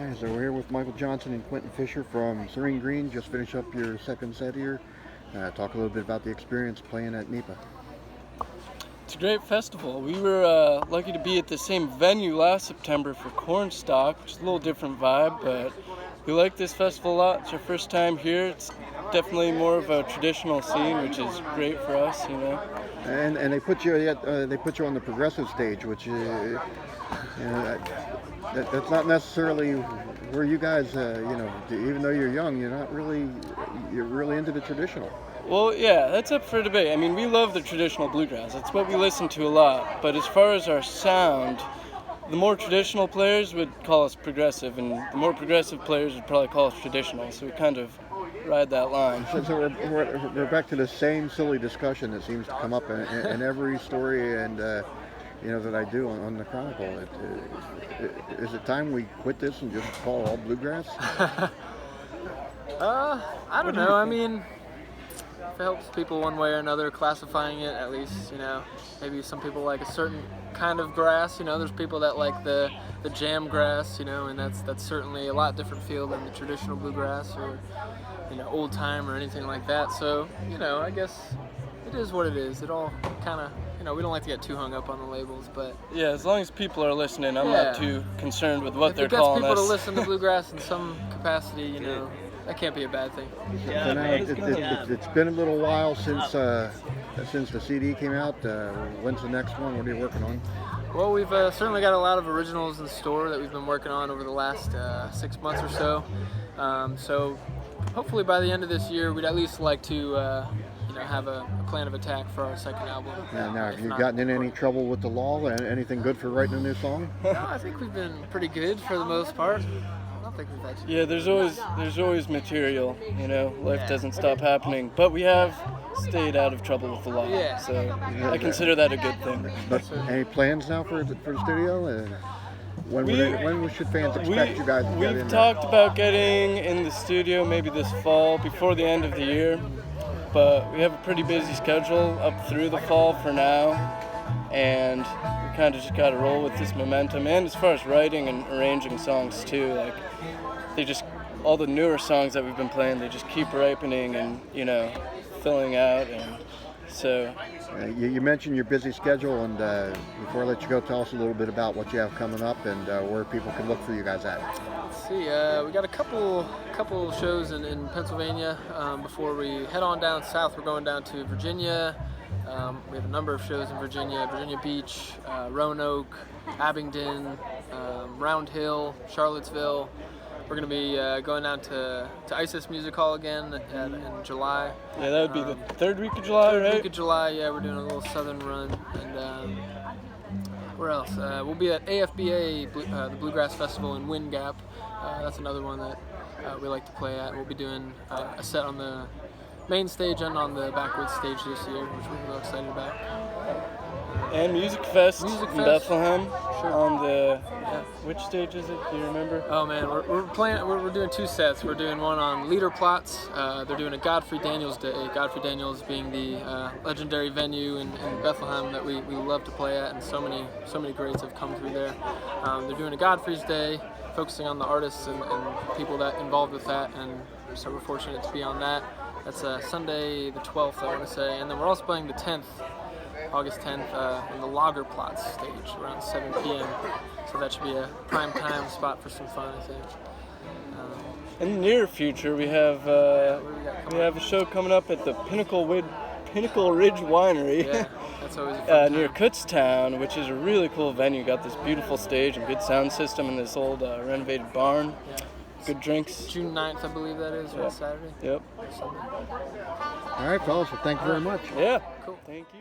guys, so we're here with Michael Johnson and Quentin Fisher from Serene Green. Just finished up your second set here. Talk a little bit about the experience playing at NEPA. It's a great festival. We were lucky to be at the same venue last September for Cornstalk, which is a little different vibe, but we like this festival a lot. It's our first time here. It's definitely more of a traditional scene, which is great for us, you know. And they put you on the progressive stage, which is that's not necessarily where you guys even though you're young, you're really into the traditional. Well, yeah, that's up for debate. I mean, we love the traditional bluegrass. It's what we listen to a lot. But as far as our sound, the more traditional players would call us progressive, and the more progressive players would probably call us traditional. So we kind of ride that line. So we're back to the same silly discussion that seems to come up in every story and that I do on the Chronicle. Is it time we quit this and just call it all bluegrass? I don't know. I mean, if it helps people one way or another, classifying it at least, maybe some people like a certain kind of grass, there's people that like the jam grass, and that's certainly a lot different feel than the traditional bluegrass or, old time or anything like that. So, I guess it is what it is. It all kind of, we don't like to get too hung up on the labels, but yeah, as long as people are listening, I'm not too concerned with what they're calling us. If it gets people to listen to bluegrass in some capacity, that can't be a bad thing. So now it's been a little while since the CD came out. When's the next one? What are you working on? Well, we've certainly got a lot of originals in store that we've been working on over the last 6 months or so. So hopefully by the end of this year, we'd at least like to have a plan of attack for our second album. Now, have you gotten in any trouble with the law? Anything good for writing a new song? No, I think we've been pretty good for the most part. I don't think we've had Yeah, there's always material, life doesn't stop happening, but we have stayed out of trouble with the law, so I consider that a good thing. But any plans now for the studio? When should fans expect you guys to get in? We've talked about getting in the studio maybe this fall, before the end of the year, but we have a pretty busy schedule up through the fall for now, and we kind of just got to roll with this momentum. And as far as writing and arranging songs too, all the newer songs that we've been playing, they just keep ripening and filling out, and so. You mentioned your busy schedule, and before I let you go, tell us a little bit about what you have coming up and where people can look for you guys at. Let's see, we got a couple shows in Pennsylvania. Before we head on down south, we're going down to Virginia. We have a number of shows in Virginia Beach, Roanoke, Abingdon, Round Hill, Charlottesville. We're going to be going down to ISIS Music Hall again in July. Yeah, that would be the third week of July, right? Week of July, yeah. We're doing a little southern run. And where else? We'll be at AFBA, the Bluegrass Festival in Wind Gap. That's another one that we like to play at. We'll be doing a set on the main stage and on the backwoods stage this year, which we're real excited about. And Music Fest in Bethlehem. Sure. On the which stage is it? Do you remember? Oh man, we're doing two sets. We're doing one on Leader Plots. They're doing a Godfrey Daniels Day. Godfrey Daniels being the legendary venue in Bethlehem that we love to play at, and so many greats have come through there. They're doing a Godfrey's Day, focusing on the artists and people that involved with that, and so we're fortunate to be on that. That's Sunday the 12th, I want to say, and then we're also playing the 10th. August 10th in the Lager Plots stage around 7 p.m. So that should be a prime time spot for some fun, I think. In the near future, we have a show coming up at the Pinnacle Ridge Winery. Yeah, that's always a fun near Kutztown, which is a really cool venue. Got this beautiful stage and good sound system in this old renovated barn. Yeah. Good drinks. June 9th, I believe that is, on Saturday. Yep. All right, fellas. Well, thank you very much. Yeah. Cool. Thank you.